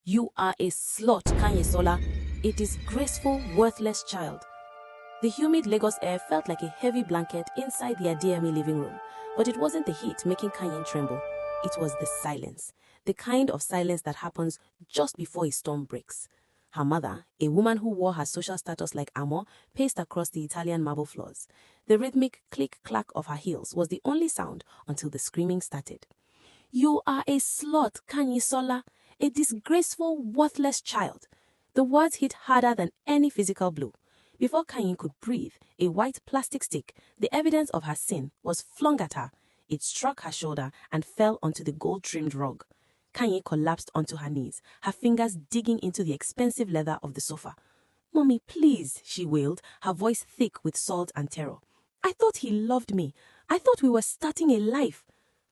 You are a slut, Kanyinsola, a disgraceful, worthless child. The humid Lagos air felt like a heavy blanket inside the Adeyemi living room, but it wasn't the heat making Kanyin tremble. It was the silence, the kind of silence that happens just before a storm breaks. Her mother, a woman who wore her social status like armor, paced across the Italian marble floors. The rhythmic click-clack of her heels was the only sound until the screaming started. You are a slut, Kanyinsola, a disgraceful, worthless child. The words hit harder than any physical blow. Before Kanyin could breathe, a white plastic stick, the evidence of her sin, was flung at her. It struck her shoulder and fell onto the gold-trimmed rug. Kanyin collapsed onto her knees, her fingers digging into the expensive leather of the sofa. "Mommy, please," she wailed, her voice thick with salt and terror. "I thought he loved me. I thought we were starting a life."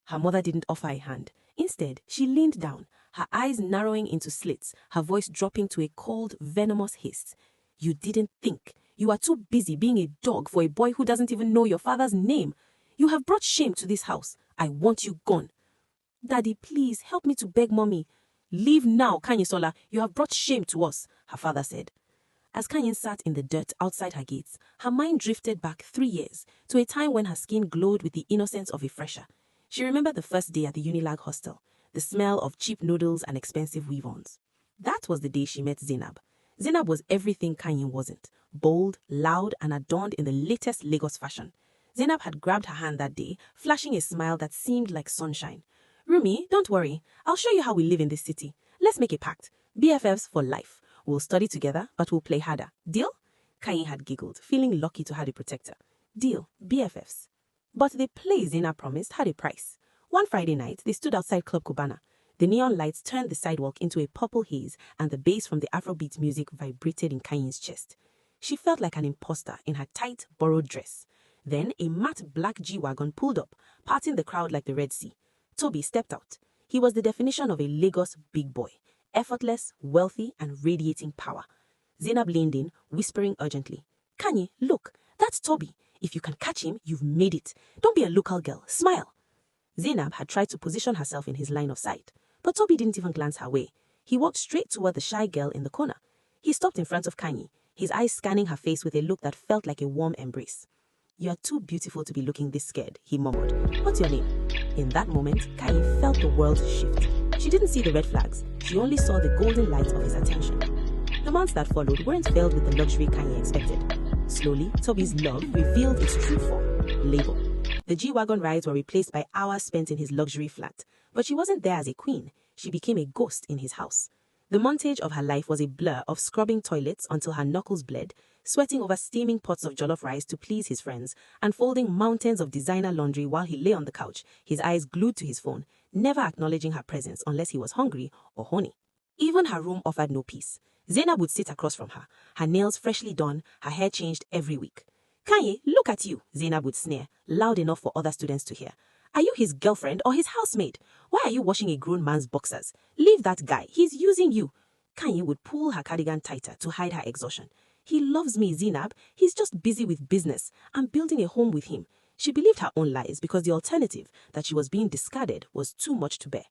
Her mother didn't offer a hand. Instead, she leaned down, her eyes narrowing into slits, her voice dropping to a cold, venomous hiss. "You didn't think. You are too busy being a dog for a boy who doesn't even know your father's name. You have brought shame to this house. I want you gone." "Daddy, please, help me to beg Mommy." "Leave now, Kanyinsola. You have brought shame to us," her father said. As Kanyin sat in the dirt outside her gates, her mind drifted back 3 years, to a time when her skin glowed with the innocence of a fresher. She remembered the first day at the Unilag hostel, the smell of cheap noodles and expensive weave-ons. That was the day she met Zainab. Zainab was everything Kanyin wasn't: bold, loud, and adorned in the latest Lagos fashion. Zainab had grabbed her hand that day, flashing a smile that seemed like sunshine. "Rumi, don't worry. I'll show you how we live in this city. Let's make a pact. BFFs for life. We'll study together, but we'll play harder. Deal?" Kanyin had giggled, feeling lucky to have a protector. Deal, BFFs. But the play Zainab promised had a price. One Friday night, they stood outside Club Cubana. The neon lights turned the sidewalk into a purple haze, and the bass from the Afrobeat music vibrated in Kanyin's chest. She felt like an imposter in her tight, borrowed dress. Then a matte black G-Wagon pulled up, parting the crowd like the Red Sea. Toby stepped out. He was the definition of a Lagos big boy, effortless, wealthy, and radiating power. Zainab leaned in, whispering urgently, "Kanyi, look, that's Toby. If you can catch him, you've made it. Don't be a local girl. Smile." Zainab had tried to position herself in his line of sight, but Toby didn't even glance her way. He walked straight toward the shy girl in the corner. He stopped in front of Kanyi, his eyes scanning her face with a look that felt like a warm embrace. "You're too beautiful to be looking this scared," he murmured. "What's your name?" In that moment, Kanyi felt the world shift. She didn't see the red flags. She only saw the golden light of his attention. The months that followed weren't filled with the luxury Kanyi expected. Slowly, Toby's love revealed its true form: labor. The G-Wagon rides were replaced by hours spent in his luxury flat, but she wasn't there as a queen. She became a ghost in his house. The montage of her life was a blur of scrubbing toilets until her knuckles bled, sweating over steaming pots of jollof rice to please his friends, and folding mountains of designer laundry while he lay on the couch, his eyes glued to his phone, never acknowledging her presence unless he was hungry or horny. Even her room offered no peace. Zainab would sit across from her nails freshly done, her hair changed every week. "Kanyi, look at you," Zainab would sneer, loud enough for other students to hear. "Are you his girlfriend or his housemaid? Why are you washing a grown man's boxers? Leave that guy, he's using you." Kanyi would pull her cardigan tighter to hide her exhaustion. "He loves me, Zainab. He's just busy with business. I'm building a home with him." She believed her own lies because the alternative, that she was being discarded, was too much to bear.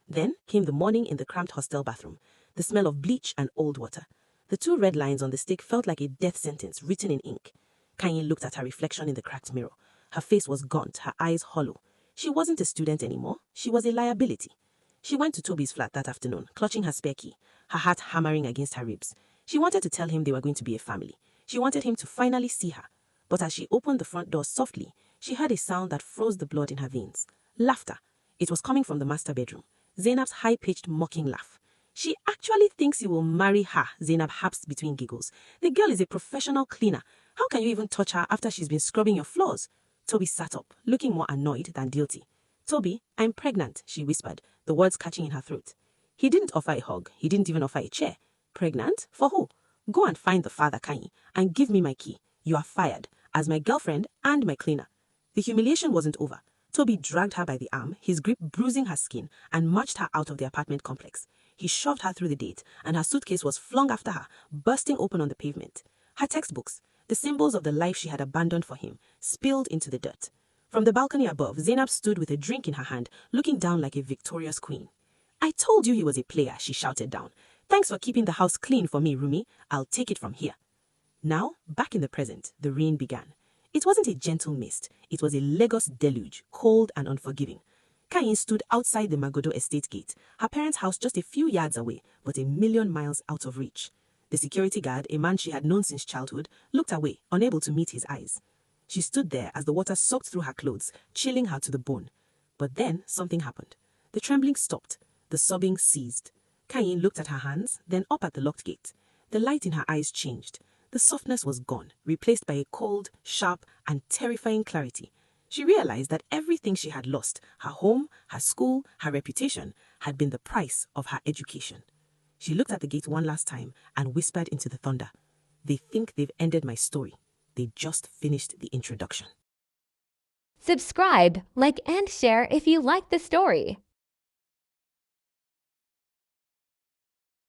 Then came the morning in the cramped hostel bathroom, the smell of bleach and old water. The 2 red lines on the stick felt like a death sentence written in ink. Kanyin looked at her reflection in the cracked mirror. Her face was gaunt, her eyes hollow. She wasn't a student anymore. She was a liability. She went to Toby's flat that afternoon, clutching her spare key, her heart hammering against her ribs. She wanted to tell him they were going to be a family. She wanted him to finally see her. But as she opened the front door softly, she heard a sound that froze the blood in her veins. Laughter. It was coming from the master bedroom. Zainab's high-pitched, mocking laugh. "She actually thinks you will marry her," Zainab hapsed between giggles. "The girl is a professional cleaner. How can you even touch her after she's been scrubbing your floors?" Toby sat up, looking more annoyed than guilty. "Toby, I'm pregnant," she whispered, the words catching in her throat. He didn't offer a hug. He didn't even offer a chair. "Pregnant? For who? Go and find the father, Kanyi, and give me my key. You are fired, as my girlfriend and my cleaner." The humiliation wasn't over. Toby dragged her by the arm, his grip bruising her skin, and marched her out of the apartment complex. He shoved her through the gate, and her suitcase was flung after her, bursting open on the pavement. Her textbooks, the symbols of the life she had abandoned for him, spilled into the dirt. From the balcony above, Zainab stood with a drink in her hand, looking down like a victorious queen. "I told you he was a player," she shouted down. "Thanks for keeping the house clean for me, Rumi. I'll take it from here." Now, back in the present, the rain began. It wasn't a gentle mist. It was a Lagos deluge, cold and unforgiving. Kanyin stood outside the Magodo estate gate, her parents' house just a few yards away, but a million miles out of reach. The security guard, a man she had known since childhood, looked away, unable to meet his eyes. She stood there as the water soaked through her clothes, chilling her to the bone. But then something happened. The trembling stopped. The sobbing ceased. Kanyin looked at her hands, then up at the locked gate. The light in her eyes changed. The softness was gone, replaced by a cold, sharp, and terrifying clarity. She realized that everything she had lost, her home, her school, her reputation, had been the price of her education. She looked at the gate one last time and whispered into the thunder, "They think they've ended my story. They just finished the introduction." Subscribe, like, and share if you like the story.